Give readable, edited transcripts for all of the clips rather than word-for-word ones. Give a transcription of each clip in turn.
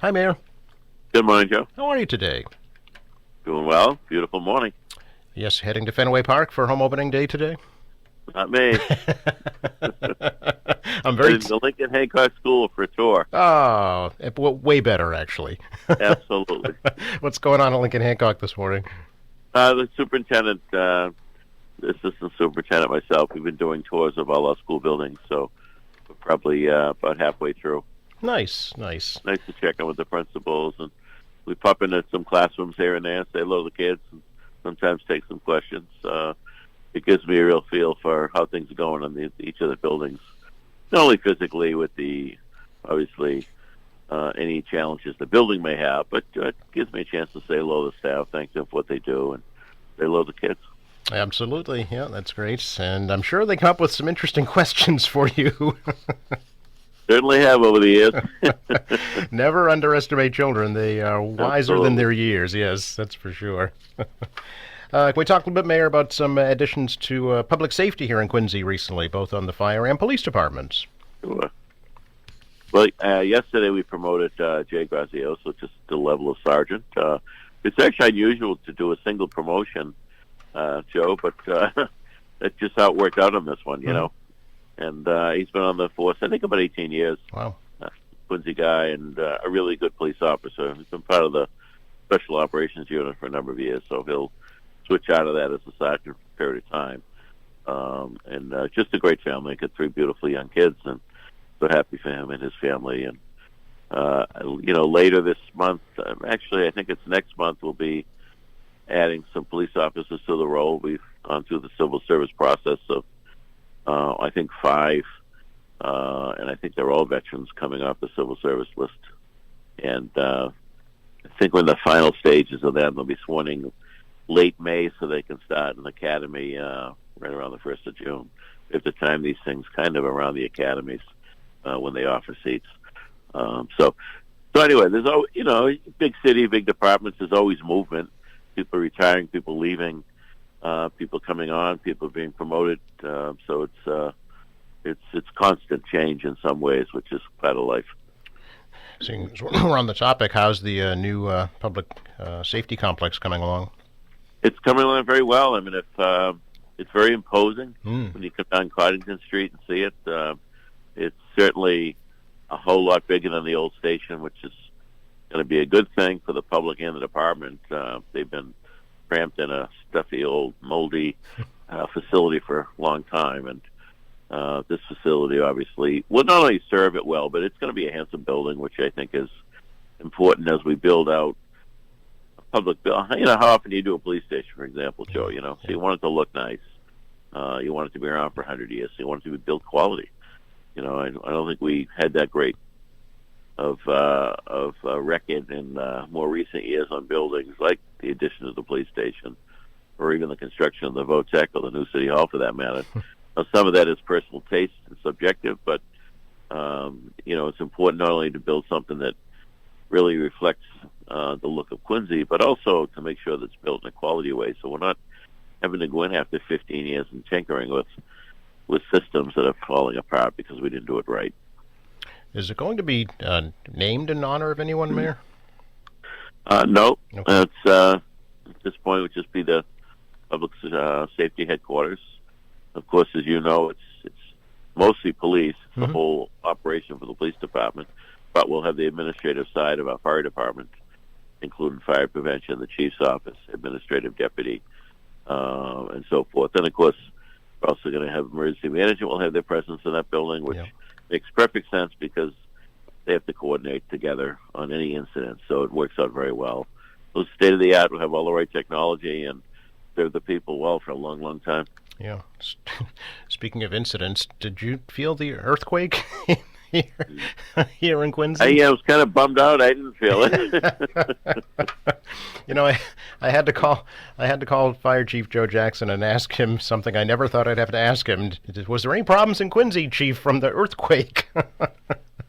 Hi, Mayor. Good morning, Joe. How are you today? Doing well. Beautiful morning. Yes, heading to Fenway Park for home opening day today? Not me. I'm very. Heading to Lincoln Hancock School for a tour. Way better, actually. Absolutely. What's going on at Lincoln Hancock this morning? The superintendent, the assistant superintendent, myself, we've been doing tours of all our school buildings, so we're probably about halfway through. Nice, nice. Nice to check in with the principals, and we pop into some classrooms here and there, say hello to the kids, and sometimes take some questions. It gives me a real feel for how things are going in each of the buildings, not only physically with obviously, any challenges the building may have, but it gives me a chance to say hello to the staff, thank them for what they do, and say hello to the kids. Absolutely, yeah, that's great. And I'm sure they come up with some interesting questions for you. Certainly have over the years. Never underestimate children. They are wiser than Absolutely. their years, yes, that's for sure. Can we talk a little bit, Mayor, about some additions to public safety here in Quincy recently, both on the fire and police departments? Sure. Well, yesterday we promoted Jay Grazioso to the level of sergeant. It's actually unusual to do a single promotion, Joe, but that's just how it worked out on this one, you know. And he's been on the force, I think, about 18 years. Wow. Quincy guy and a really good police officer. He's been part of the Special Operations Unit for a number of years, so he'll switch out of that as a sergeant for a period of time. And just a great family. Got three beautiful young kids, and so happy for him and his family. And later this month, actually, I think it's next month, we'll be adding some police officers to the role. We've gone through the civil service process of, I think, 5, and I think they're all veterans coming off the civil service list. And I think we're in the final stages of that. They'll be sworn in late May so they can start an academy right around the 1st of June. We have to time these things kind of around the academies when they offer seats. So anyway, there's always, big city, big departments, there's always movement. People retiring, people leaving, people coming on, people being promoted. So it's constant change in some ways, which is part of life. Seeing we're on the topic, how's the new public safety complex coming along? It's coming along very well. I mean, it's very imposing when you come down Coddington Street and see it. It's certainly a whole lot bigger than the old station, which is going to be a good thing for the public and the department. They've been cramped in a stuffy, old, moldy facility for a long time, and this facility obviously will not only serve it well, but it's going to be a handsome building, which I think is important as we build out a public building. You know, how often do you do a police station, for example, Joe? So you want it to look nice. You want it to be around for 100 years. So you want it to be built quality. I don't think we had that great of record in more recent years on buildings like the addition of the police station, or even the construction of the VOTEC or the new City Hall, for that matter. Now, some of that is personal taste and subjective, but it's important not only to build something that really reflects the look of Quincy, but also to make sure that it's built in a quality way. So we're not having to go in after 15 years and tinkering with systems that are falling apart because we didn't do it right. Is it going to be named in honor of anyone, Mayor? No. Okay. It's at this point it would just be the public safety headquarters. Of course, as you know, it's mostly police. It's the whole operation for the police department, but we'll have the administrative side of our fire department, including fire prevention, the chief's office, administrative deputy, and so forth. And of course, we're also going to have emergency management will have their presence in that building, which makes perfect sense because they have to coordinate together on any incident. So it works out very well. So state of the art, we'll have all the right technology and serve the people well for a long, long time. Yeah. Speaking of incidents, did you feel the earthquake here in Quincy? I was kind of bummed out. I didn't feel it. I had to call Fire Chief Joe Jackson and ask him something I never thought I'd have to ask him. Was there any problems in Quincy, Chief, from the earthquake?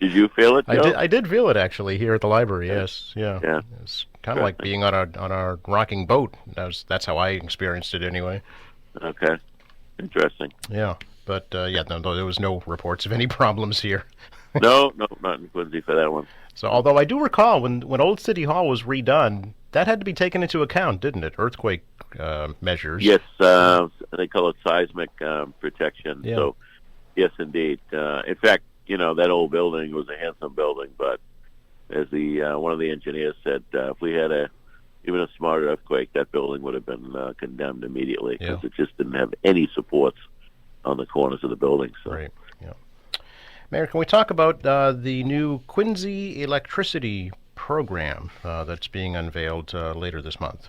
Did you feel it, Joe? I did feel it, actually, here at the library, yes. Yeah. It's kind of like being on a rocking boat. That's how I experienced it, anyway. Okay. Interesting. Yeah. But, no, there was no reports of any problems here. No, no, not in Quincy for that one. So, although I do recall when Old City Hall was redone, that had to be taken into account, didn't it? Earthquake measures. Yes, they call it seismic protection. Yeah. So, yes, indeed. In fact, that old building was a handsome building, but as the one of the engineers said, if we had even a smart earthquake, that building would have been condemned immediately because Yeah. it just didn't have any supports on the corners of the building. So, Right. Yeah. Mayor, can we talk about the new Quincy electricity program that's being unveiled later this month?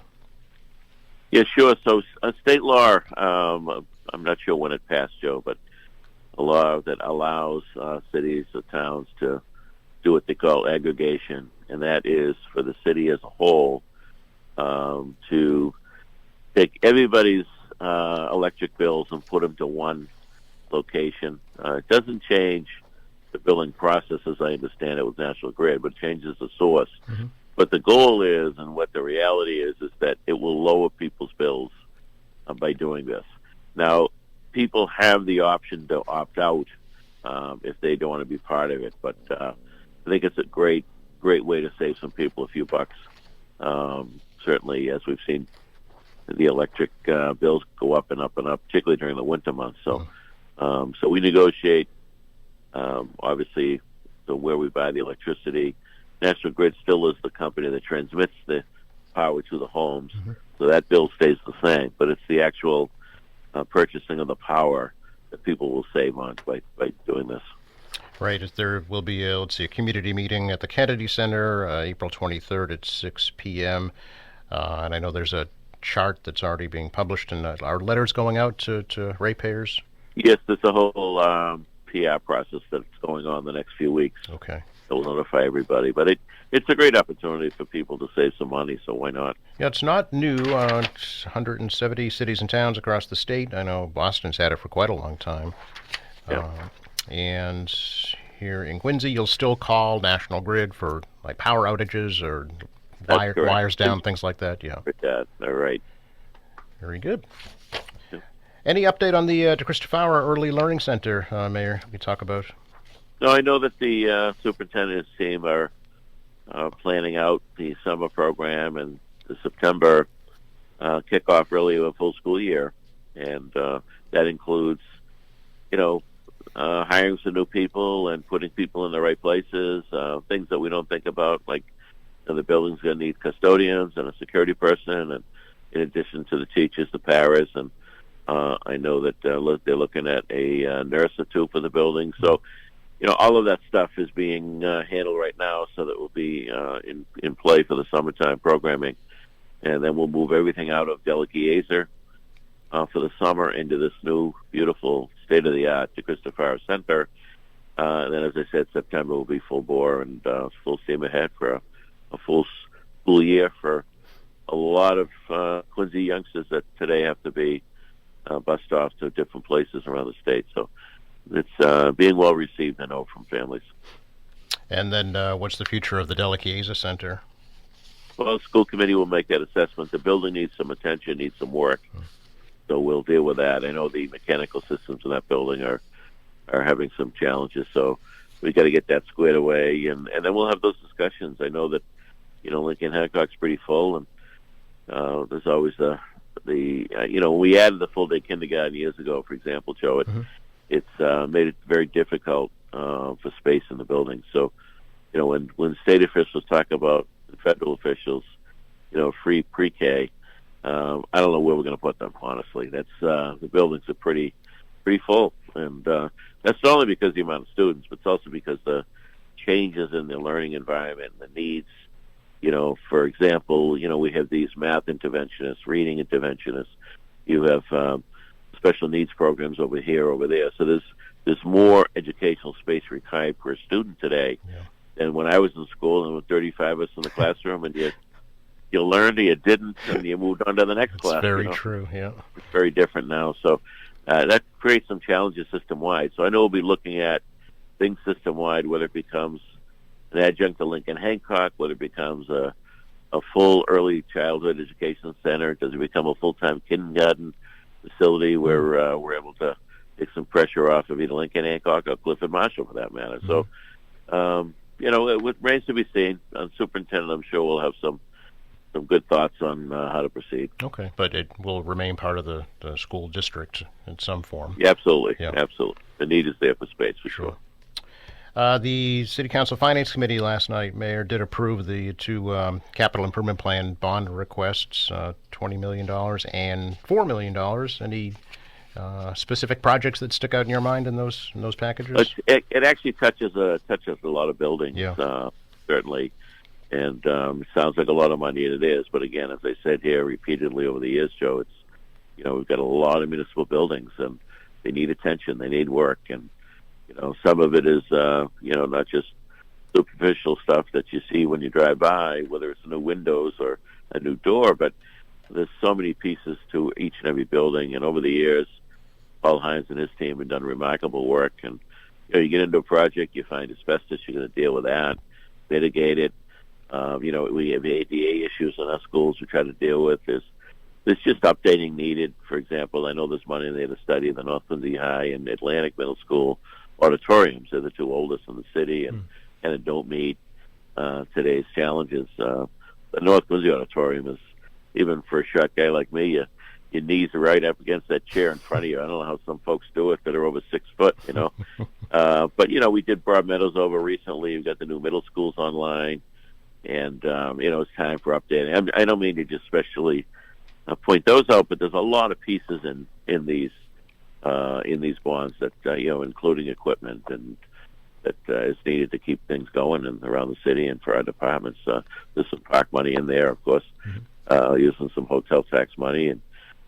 yeah, sure. So, state law, I'm not sure when it passed, Joe, but a law that allows cities or towns to do what they call aggregation, and that is for the city as a whole to take everybody's electric bills and put them to one location. It doesn't change the billing process, as I understand it, with National Grid, but it changes the source. Mm-hmm. But the goal is, and what the reality is that it will lower people's bills by doing this. Now, people have the option to opt out if they don't want to be part of it, but I think it's a great way to save some people a few bucks. Certainly, as we've seen the electric bills go up and up and up, particularly during the winter months. So, so we negotiate, obviously, where we buy the electricity. National Grid still is the company that transmits the power to the homes, so that bill stays the same. But it's the actual purchasing of the power that people will save on by doing this. Right. There will be, let's see, a community meeting at the Kennedy Center, April 23rd at 6 p.m. And I know there's a chart that's already being published, and are letters going out to ratepayers? Yes, there's a whole PR process that's going on the next few weeks. Okay. It'll notify everybody. But it's a great opportunity for people to save some money, so why not? Yeah, it's not new. It's 170 cities and towns across the state. I know Boston's had it for quite a long time. Yeah. And here in Quincy, you'll still call National Grid for like power outages or wires down, things like that. Yeah. All right. Very good. Yeah. Any update on the DeChristopher Fowler Early Learning Center, Mayor? We talk about. No, I know that the superintendent's team are planning out the summer program and the September kickoff really of a full school year, and that includes, hiring some new people and putting people in the right places, things that we don't think about, like the building's going to need custodians and a security person, and in addition to the teachers, the paras, and I know that they're looking at a nurse or two for the building. So, all of that stuff is being handled right now, so that will be in play for the summertime programming, and then we'll move everything out of Delachiesa for the summer into this new, beautiful, state-of-the-art DeChristopher Center. And then, as I said, September will be full bore and full steam ahead for a full school year for a lot of Quincy youngsters that today have to be bused off to different places around the state. So it's being well received, I know, from families. And then what's the future of the Delachiesa Center? Well, the school committee will make that assessment. The building needs some attention, needs some work. So we'll deal with that. I know the mechanical systems in that building are having some challenges, so we got to get that squared away, and then we'll have those discussions. I know that Lincoln Hancock's pretty full, and there's always when we added the full day kindergarten years ago, for example, Joe, it's made it very difficult for space in the building. So when state officials talk about federal officials, free pre-K. I don't know where we're going to put them. Honestly, that's the buildings are pretty full, and that's not only because of the amount of students, but it's also because the changes in the learning environment and the needs. For example, we have these math interventionists, reading interventionists. You have special needs programs over here, over there. So there's more educational space required per student today than when I was in school, and with 35 of us in the classroom, and you learned or you didn't, and you moved on to the next class. That's very true, yeah. It's very different now. So that creates some challenges system-wide. So I know we'll be looking at things system-wide, whether it becomes an adjunct to Lincoln Hancock, whether it becomes a full early childhood education center, does it become a full-time kindergarten facility where we're able to take some pressure off of either Lincoln Hancock or Clifford Marshall, for that matter. So It remains to be seen. Superintendent, I'm sure, will have some good thoughts on how to proceed. Okay, but it will remain part of the school district in some form. Yeah, absolutely. Yeah. Absolutely. The need is there for space, for sure. The City Council Finance Committee last night, Mayor, did approve the two capital improvement plan bond requests, $20 million and $4 million. Any specific projects that stick out in your mind in those packages? It actually touches a lot of buildings, Yeah. certainly. And it sounds like a lot of money, and it is. But again, as I said here repeatedly over the years, Joe, it's we've got a lot of municipal buildings, and they need attention, they need work, and some of it is not just superficial stuff that you see when you drive by, whether it's new windows or a new door, but there's so many pieces to each and every building. And over the years, Paul Hines and his team have done remarkable work. And you get into a project, you find asbestos, you're going to deal with that, mitigate it. We have ADA issues in our schools we try to deal with. There's just updating needed. For example, I know there's money there to study the North Lindsay High and Atlantic Middle School auditoriums. They're the two oldest in the city and kind of don't meet today's challenges. The North Lindsay Auditorium is, even for a short guy like me, your knees are right up against that chair in front of you. I don't know how some folks do it that are over 6 foot, But, we did Broad Meadows over recently. We've got the new middle schools online. And, it's time for updating. I don't mean to just especially point those out, but there's a lot of pieces in these bonds that, including equipment and that is needed to keep things going and around the city and for our departments. There's some park money in there, of course, using some hotel tax money, and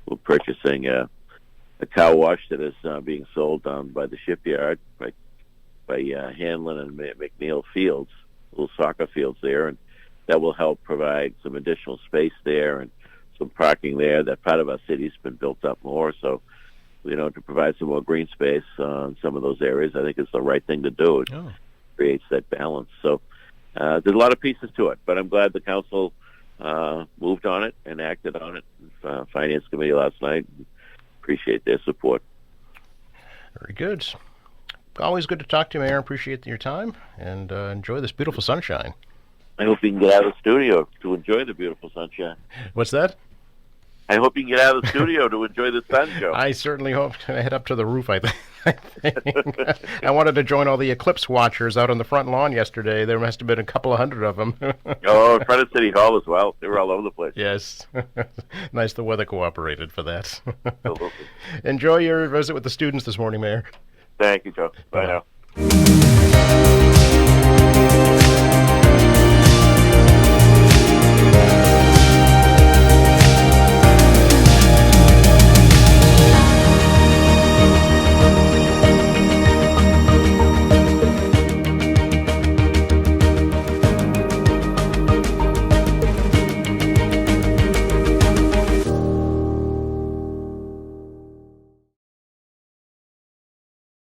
we're purchasing a car wash that is being sold down by the shipyard by Hanlon and McNeil Fields, little soccer fields there, and that will help provide some additional space there and some parking there. That part of our city's been built up more, so to provide some more green space in some of those areas, I think it's the right thing to do. It creates that balance. So there's a lot of pieces to it, but I'm glad the council moved on it and acted on it. Finance Committee last night. Appreciate their support. Very good. Always good to talk to you, Mayor. Appreciate your time, and enjoy this beautiful sunshine. I hope you can get out of the studio to enjoy the beautiful sunshine. What's that? I hope you can get out of the studio to enjoy the sun, Joe. I certainly hope to head up to the roof, I think. I wanted to join all the eclipse watchers out on the front lawn yesterday. There must have been a couple of hundred of them. In front of City Hall as well. They were all over the place. Yes. Nice the weather cooperated for that. Absolutely. Enjoy your visit with the students this morning, Mayor. Thank you, Joe. Bye now.